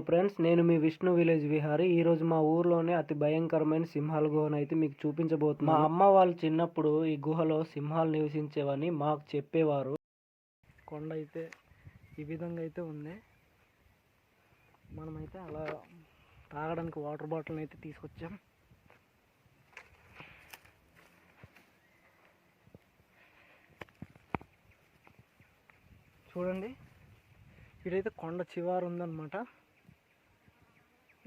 Friends, నేను మీ Vishnu village Vihari. ఈరోజు మా ఊర్లోనే అతి భయంకరమైన సింహాల గుహను అయితే మీకు చూపించబోతున్నాను. మా అమ్మ వాళ్ళు చిన్నప్పుడు ఈ గుహలో సింహాలు నివసించేవని మాకు చెప్పేవారు. కొండ అయితే ఈ విధంగా అయితే ఉంది. మనమైతే అలా తాగడానికి వాటర్ బాటిల్ అయితే తీసుకొచ్చాం. చూడండి, ఇదైతే కొండ చివర ఉందన్నమాట.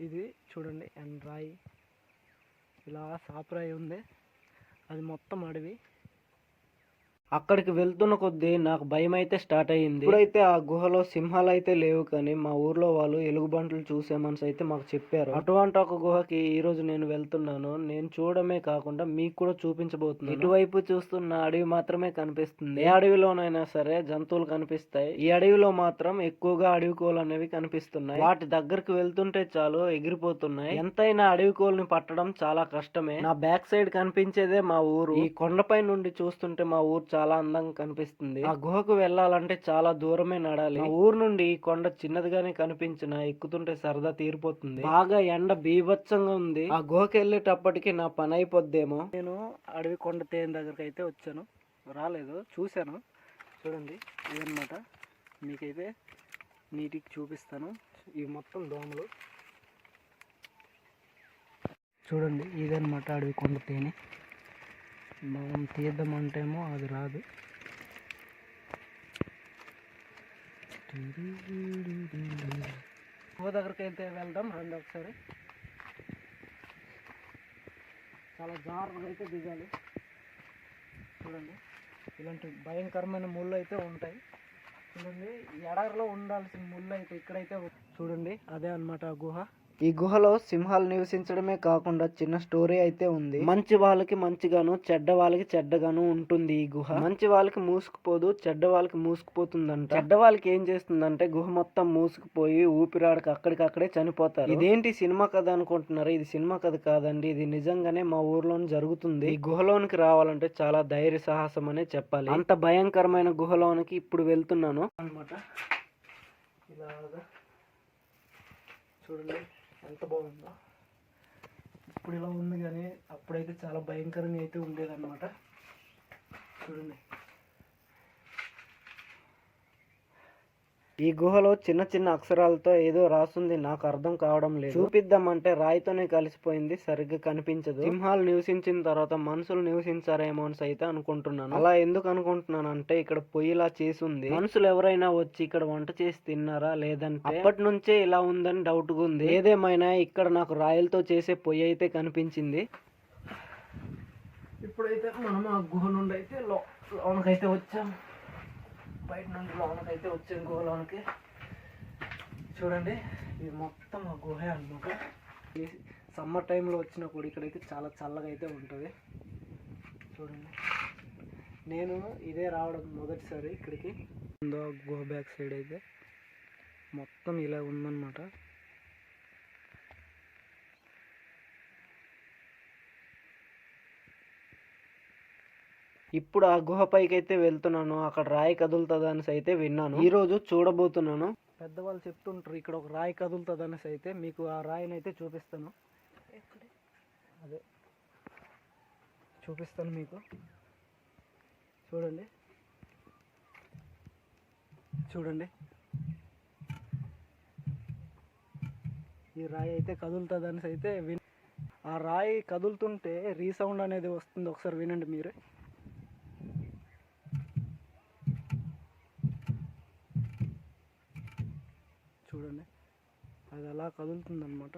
ఇది చూడండి, రాయి ఇలా సాపురాయి ఉంది. అది మొత్తం అడవి. అక్కడికి వెళ్తున్న కొద్దీ నాకు భయం అయితే స్టార్ట్ అయ్యింది. ఇప్పుడైతే ఆ గుహలో సింహాలు అయితే లేవు, కానీ మా ఊర్లో వాళ్ళు ఎలుగుబంట్లు చూసామని అయితే మాకు చెప్పారు. అటువంటి ఒక గుహకి ఈ రోజు నేను వెళ్తున్నాను. నేను చూడమే కాకుండా మీకు కూడా చూపించబోతున్నాను. ఇటువైపు చూస్తున్న అడవి మాత్రమే కనిపిస్తుంది. ఏ అడవిలోనైనా సరే జంతువులు కనిపిస్తాయి. ఈ అడవిలో మాత్రం ఎక్కువగా అడవి కోళ్ళు అనేవి కనిపిస్తున్నాయి. వాటి దగ్గరకు వెళ్తుంటే చాలు ఎగిరిపోతున్నాయి. ఎంతైనా అడవి కోళ్ళని పట్టడం చాలా కష్టమే. నా బ్యాక్ సైడ్ కనిపించేదే మా ఊరు. ఈ కొండపై నుండి చూస్తుంటే మా ఊరు చాలా అందంగా కనిపిస్తుంది. ఆ గుహకు వెళ్ళాలంటే చాలా దూరమే నడాలి. మా ఊరు నుండి ఈ కొండ చిన్నదిగానే కనిపించిన ఎక్కుతుంటే సరదా తీరిపోతుంది. బాగా ఎండ బీభత్సంగా ఉంది. ఆ గుహకి వెళ్ళేటప్పటికి నా పని అయిపోద్దేమో. నేను అడవి కొండ తేనె దగ్గరకు అయితే వచ్చాను. రాలేదు, చూశాను. చూడండి, ఇదన్నమాట. మీకైతే నీటికి చూపిస్తాను. ఇవి మొత్తం దోమలు. చూడండి, ఇదన్నమాట అడవి కొండ తేనె. మనం తీద్దామంటేమో అది రాదు. గుహ దగ్గరికి అయితే వెళ్దాం రండి ఒకసారి. చాలా జాగ్రత్తగా అయితే దిగాలి. చూడండి, ఇలాంటి భయంకరమైన ముళ్ళు అయితే ఉంటాయి. చూడండి, ఎడారిలో ఉండాల్సిన ముళ్ళు అయితే ఇక్కడైతే చూడండి, అదే అన్నమాట ఆ గుహ. ఈ గుహలో సింహాలు నివసించడమే కాకుండా చిన్న స్టోరీ అయితే ఉంది. మంచి వాళ్ళకి మంచిగాను, చెడ్డ వాళ్ళకి చెడ్డగాను ఉంటుంది ఈ గుహ. మంచి వాళ్ళకి మూసుకుపోదు, చెడ్డ వాళ్ళకి మూసుకుపోతుందంట. చెడ్డ వాళ్ళకి ఏం చేస్తుందంటే గుహ మొత్తం మూసుకుపోయి ఊపిరాడక అక్కడికక్కడే చనిపోతారు. ఇదేంటి సినిమా కథ అనుకుంటున్నారు? ఇది సినిమా కథ కాదండి, ఇది నిజంగానే మా ఊర్లోనే జరుగుతుంది. ఈ గుహలోనికి రావాలంటే చాలా ధైర్య సాహసం అనే చెప్పాలి. అంత భయంకరమైన గుహలోనికి ఇప్పుడు వెళ్తున్నాను అన్నమాట. ఇలాగా చూడండి ఎంత బాగుందో. ఇప్పుడు ఇలా ఉంది, కానీ అప్పుడైతే చాలా భయంకరంగా అయితే ఉండేదన్నమాట. చూడండి, ఈ గుహలో చిన్న చిన్న అక్షరాలతో ఏదో రాస్తుంది, నాకు అర్థం కావడం లేదు. చూపిద్దామంటే రాయితోనే కలిసిపోయింది, సరిగ్గా కనిపించదు. సింహాలు నివసించిన తర్వాత మనుషులు నివసించారేమో అని అయితే అనుకుంటున్నాను. అలా ఎందుకు అనుకుంటున్నాను అంటే ఇక్కడ పొయ్యిలా చేసి ఉంది. మనుషులు ఎవరైనా వచ్చి ఇక్కడ వంట చేసి తిన్నారా లేదంటే అప్పటి నుంచే ఇలా ఉందని డౌట్ గా ఉంది. ఏదేమైనా ఇక్కడ నాకు రాయలతో చేసే పొయ్యి అయితే కనిపించింది. ఇప్పుడైతే మనం ఆ గుహ నుండి అయితే లోనకైతే వచ్చాం. బయట నుండి లోనకైతే వచ్చాం గుహలోనికి. చూడండి, ఇది మొత్తం ఆ గుహే అన్నమాట. ఈ సమ్మర్ టైంలో వచ్చినప్పుడు ఇక్కడైతే చాలా చల్లగా అయితే ఉంటుంది. చూడండి, నేను ఇదే రావడం మొదటిసారి ఇక్కడికి. గుహ బ్యాక్ సైడ్ అయితే మొత్తం ఇలా ఉందన్నమాట. ఇప్పుడు ఆ గుహ పైకి అయితే వెళ్తున్నాను. అక్కడ రాయి కదులుతుంది అనేసి అయితే విన్నాను. ఈ రోజు చూడబోతున్నాను. పెద్దవాళ్ళు చెప్తుంటారు ఇక్కడ ఒక రాయి కదులుతుంది అనేసి అయితే. మీకు ఆ రాయిని అయితే చూపిస్తాను. అదే చూపిస్తాను మీకు. చూడండి, చూడండి, ఈ రాయి అయితే కదులుతుంది అనేసి అయితే ఆ రాయి కదులుతుంటే రీసౌండ్ అనేది వస్తుంది. ఒకసారి వినండి మీరే. చూడండి, అది అలా కదులుతుంది అనమాట.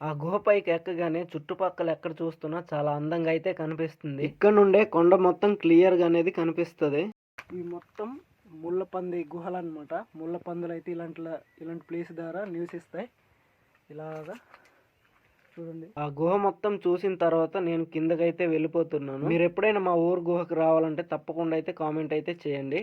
ఆ గుహ పైకి ఎక్కగానే చుట్టుపక్కల ఎక్కడ చూస్తున్నా చాలా అందంగా అయితే కనిపిస్తుంది. ఇక్కడ నుండే కొండ మొత్తం క్లియర్ గా అనేది కనిపిస్తుంది. ఈ మొత్తం ముళ్ళపంది గుహలు అనమాట. ముళ్ళపందులు అయితే ఇలాంటి ప్లేస్ ద్వారా నివసిస్తాయి. ఇలాగా చూడండి, ఆ గుహ మొత్తం చూసిన తర్వాత నేను కిందకైతే వెళ్ళిపోతున్నాను. మీరు ఎప్పుడైనా మా ఊరు గుహకు రావాలంటే తప్పకుండా అయితే కామెంట్ అయితే చేయండి.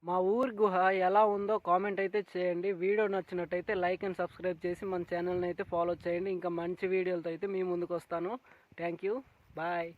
మా ఊరి గుహ ఎలా ఉందో కామెంట్ అయితే చేయండి. వీడియో నచ్చినట్టయితే లైక్ అండ్ సబ్స్క్రైబ్ చేసి మన ఛానల్ని అయితే ఫాలో చేయండి. ఇంకా మంచి వీడియోలతో అయితే మీ ముందుకు వస్తాను. Thank you, bye.